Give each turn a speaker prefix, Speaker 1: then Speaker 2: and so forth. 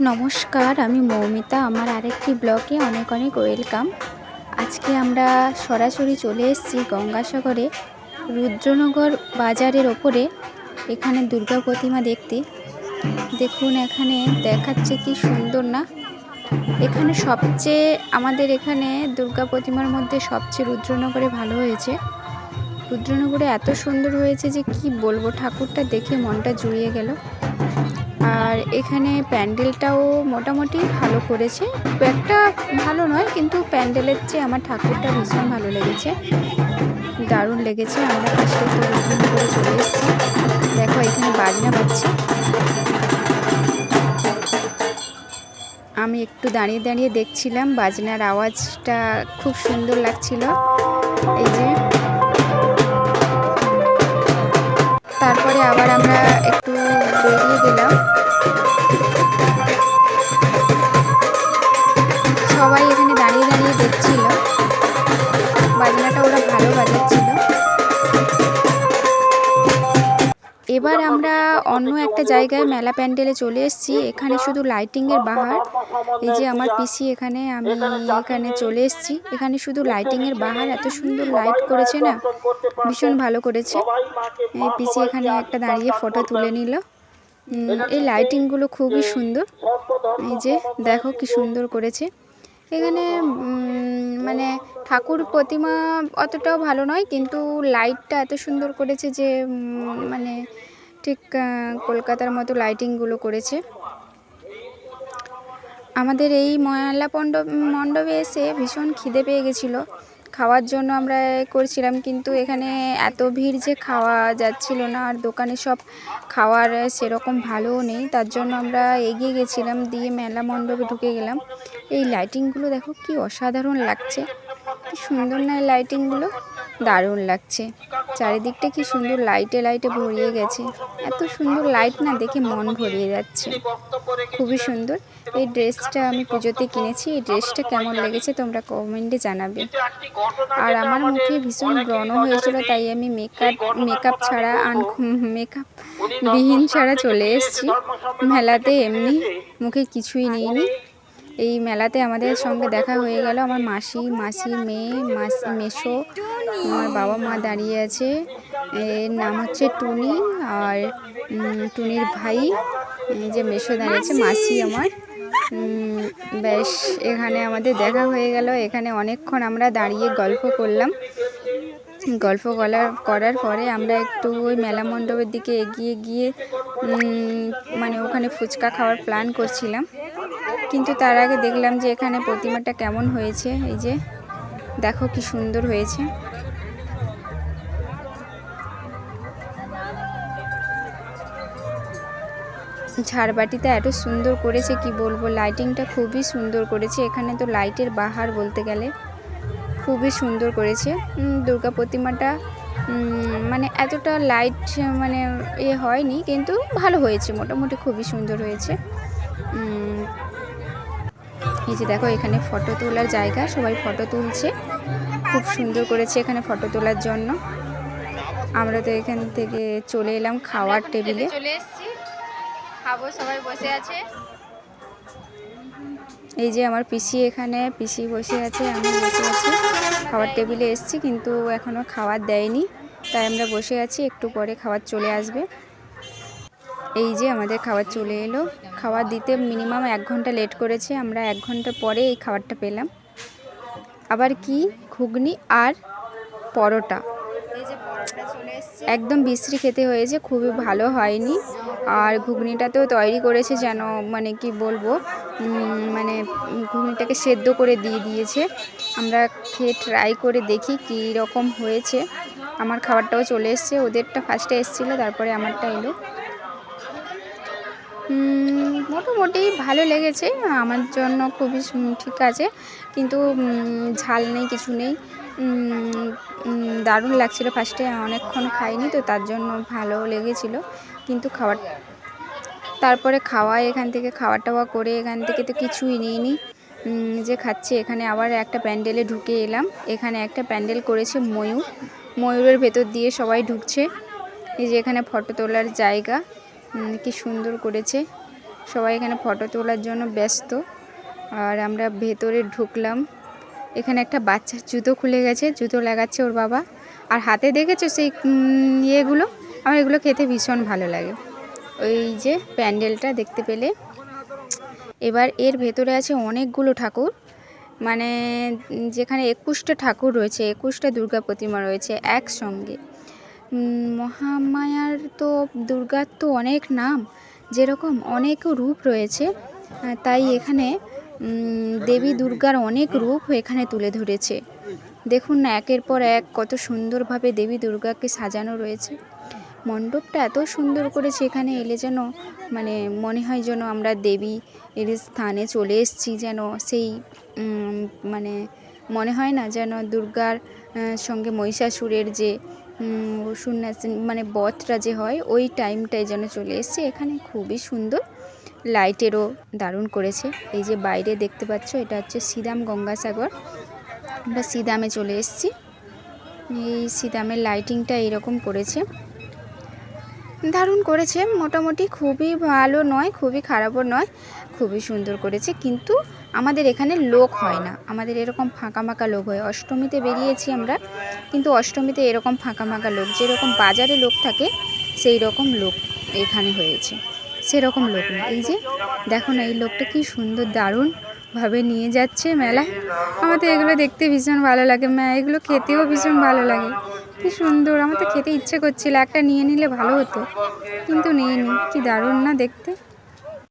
Speaker 1: নমস্কার, আমি মৌমিতা। আমার আরেকটি ব্লগে অনেক অনেক ওয়েলকাম। আজকে আমরা সরাসরি চলে এসেছি গঙ্গাসাগরে রুদ্রনগর বাজারের ওপরে। এখানে দুর্গা প্রতিমা দেখতে। দেখুন এখানে দেখাচ্ছে কি সুন্দর না। এখানে সবচেয়ে আমাদের এখানে দুর্গা প্রতিমার মধ্যে সবচেয়ে রুদ্রনগরে ভালো হয়েছে। রুদ্রনগরে এত সুন্দর হয়েছে যে কি বলবো, ঠাকুরটা দেখে মনটা জুড়িয়ে গেল। আর এখানে প্যান্ডেলটাও মোটামুটি ভালো করেছে, খুব একটা ভালো নয়, কিন্তু প্যান্ডেলের চেয়ে আমার ঠাকুরটা ভীষণ ভালো লেগেছে, দারুণ লেগেছে। আমরা ফার্স্টে তো রুটিন করে চলে এসেছি। দেখো এখানে বাজনা বাজছে। আমি একটু দাঁড়িয়ে দাঁড়িয়ে দেখছিলাম, বাজনার আওয়াজটা খুব সুন্দর লাগছিল। এই যে তারপরে আবার আমরা একটু বেরিয়ে গেলাম। সবাই এখানে দাঁড়িয়ে দাঁড়িয়ে দেখছিল, বাজনাটা ওরা ভালো বাজাচ্ছিল। এবার আমরা অন্য একটা জায়গায় মেলা প্যান্ডেলে চলে এসেছি। এখানে শুধু লাইটিংয়ের বাহার। এই যে আমার পিসি এখানে, আমি এখানে চলে এসেছি। এখানে শুধু লাইটিংয়ের বাহার, এত সুন্দর লাইট করেছে না, ভীষণ ভালো করেছে। এই পিসি এখানে একটা দাঁড়িয়ে ফটো তুলে নিল। এই লাইটিংগুলো খুবই সুন্দর। এই যে দেখো কি সুন্দর করেছে। এখানে মানে ঠাকুর প্রতিমা অতটাও ভালো নয়, কিন্তু লাইটটা এত সুন্দর করেছে যে মানে ঠিক কলকাতার মতো লাইটিংগুলো করেছে। আমাদের এই মেলা মণ্ডপে এসে ভীষণ খিদে পেয়ে গেছিলো, খাওয়ার জন্য আমরা করছিলাম, কিন্তু এখানে এত ভিড় যে খাওয়া যাচ্ছিল না। আর দোকানে সব খাওয়ার সেরকম ভালোও নেই, তার জন্য আমরা এগিয়ে গেছিলাম, দিয়ে মেলা মণ্ডপে ঢুকে গেলাম। এই লাইটিংগুলো দেখো কি অসাধারণ লাগছে, কি সুন্দর না এই লাইটিংগুলো, দারুণ লাগছে। চারিদিকটা কি সুন্দর লাইটে লাইটে ভরিয়ে গেছে, এত সুন্দর লাইট না, দেখে মন ভরিয়ে যাচ্ছে, খুবই সুন্দর। এই ড্রেসটা আমি পুজোতে কিনেছি। এই ড্রেসটা কেমন লেগেছে তোমরা কমেন্টে জানাবে। আর আমার মুখে ভীষণ ব্রণ হয়েছিল, তাই আমি মেকআপ ছাড়া মেকআপ বিহীন ছাড়া চলে এসেছি মেলাতে। এমনি মুখে কিছুই নিইনি। এই মেলাতে আমাদের সঙ্গে দেখা হয়ে গেল আমার মাসির মেয়ে, মেসো, আমার বাবা মা দাঁড়িয়ে আছে। এর নাম হচ্ছে টুনি, আর টুনির ভাই এই যে মেসো দাঁড়িয়েছে, মাসি আমার। বেশ, এখানে আমাদের দেখা হয়ে গেল। এখানে অনেকক্ষণ আমরা দাঁড়িয়ে গল্প করলাম। গল্প করার পরে আমরা একটু ওই মেলা মণ্ডপের দিকে এগিয়ে গিয়ে মানে ওখানে ফুচকা খাওয়ার প্ল্যান করছিলাম, কিন্তু তার আগে দেখলাম যে এখানে প্রতিমাটা কেমন হয়েছে। এই যে দেখো কি সুন্দর হয়েছে। ঝাড়বাতিটা এত সুন্দর করেছে কি বলবো, লাইটিংটা খুবই সুন্দর করেছে। এখানে তো লাইটের বাহার বলতে গেলে, খুবই সুন্দর করেছে। দুর্গা প্রতিমাটা মানে এতটা লাইট মানে হয়নি, কিন্তু ভালো হয়েছে, মোটামুটি খুবই সুন্দর হয়েছে। এই যে দেখো এখানে ফটো তোলার জায়গা, সবাই ফটো তুলছে, খুব সুন্দর করেছে এখানে ফটো তোলার জন্য। আমরা তো এখান থেকে চলে এলাম খাওয়ার টেবিলে, চলে এসেছি, খাবো, সবাই বসে আছে। এই যে আমার পিসি এখানে, পিসি বসে আছে, আমি বসে আছি, খাওয়ার টেবিলে এসেছি, কিন্তু এখনও খাবার দেয়নি, তাই আমরা বসে আছি, একটু পরে খাবার চলে আসবে। এই যে আমাদের খাবার চলে এলো। খাবার দিতে মিনিমাম 1 ঘন্টা লেট করেছে, আমরা 1 ঘন্টা পরে এই খাবারটা পেলাম। আবার কি ঘুগনি আর পরোটা, একদম বিশ্রী খেতে হয়েছে, খুবই ভালো হয়নি। আর ঘুগনিটাতেও তৈরি করেছে যেন মানে কি বলবো, মানে ঘুগনিটাকে সেদ্ধ করে দিয়েছে। আমরা খেয়ে ট্রাই করে দেখি কী রকম হয়েছে। আমার খাবারটাও চলে এসছে, ওদেরটা ফার্স্টে এসেছিলো, তারপরে আমারটা এলো। মোটামুটি ভালো লেগেছে, আমার জন্য খুবই ঠিক আছে, কিন্তু ঝাল নেই, কিছু নেই, দারুণ লাগছিলো। ফার্স্টে অনেকক্ষণ খাইনি তো, তার জন্য ভালো লেগেছিলো, কিন্তু তারপরে এখান থেকে খাওয়া টাওয়া করে এখান থেকে তো কিছুই নিইনি, যে খাচ্ছি। এখানে আবার একটা প্যান্ডেলে ঢুকে এলাম। এখানে একটা প্যান্ডেল করেছে ময়ূরের ভেতর দিয়ে সবাই ঢুকছে। এই যে এখানে ফটো তোলার জায়গা, কি সুন্দর করেছে। সবাই এখানে ফটো তোলার জন্য ব্যস্ত। আর আমরা ভেতরে ঢুকলাম। এখানে একটা বাচ্চার জুতো খুলে গেছে, জুতো লাগাচ্ছে ওর বাবা। আর হাতে দেখেছো সেই ইয়েগুলো, আমার এগুলো খেতে ভীষণ ভালো লাগে। ওই যে প্যান্ডেলটা দেখতে পেলে। এবার এর ভেতরে আছে অনেকগুলো ঠাকুর, মানে যেখানে 21টা ঠাকুর রয়েছে, 21টা দুর্গা প্রতিমা রয়েছে একসঙ্গে। মহামায়ার তো দুর্গার তো অনেক নাম, যেরকম অনেক রূপ রয়েছে, তাই এখানে দেবী দুর্গার অনেক রূপ এখানে তুলে ধরেছে। দেখুন না, একের পর এক কত সুন্দরভাবে দেবী দুর্গাকে সাজানো রয়েছে। মণ্ডপটা এত সুন্দর করেছে, এখানে এলে যেন মানে মনে হয় যেন আমরা দেবী এর স্থানে চলে এসেছি, যেন সেই মানে মনে হয় না যেন দুর্গার সঙ্গে মহিষাসুরের যে মানে বধটা যে হয় ওই টাইমটায় যেন চলে এসেছে। এখানে খুবই সুন্দর, লাইটেরও দারুণ করেছে। এই যে বাইরে দেখতে পাচ্ছ, এটা হচ্ছে শ্রীদাম গঙ্গাসাগর। আমরা শ্রীদামে চলে এসেছি। এই শ্রীদামের লাইটিংটা এরকম করেছে, দারুণ করেছে মোটামুটি, খুবই ভালো নয় খুবই খারাপও নয়, খুবই সুন্দর করেছে। কিন্তু আমাদের এখানে লোক হয় না, আমাদের এরকম ফাঁকামাকা লোক হয়। অষ্টমীতে বেরিয়েছি আমরা, কিন্তু অষ্টমীতে এরকম ফাঁকামাকা লোক, যেরকম বাজারে লোক থাকে সেই রকম লোক এখানে হয়েছে, সেরকম লোক না। এই যে দেখো না, এই লোকটা কি সুন্দর দারুণভাবে নিয়ে যাচ্ছে মেলায়। আমার তো এগুলো দেখতে ভীষণ ভালো লাগে, এগুলো খেতেও ভীষণ ভালো লাগে। কি সুন্দর, আমার তো খেতে ইচ্ছে করছিল, একটা নিয়ে নিলে ভালো হতো, কিন্তু নিয়ে নি। কি দারুণ না দেখতে।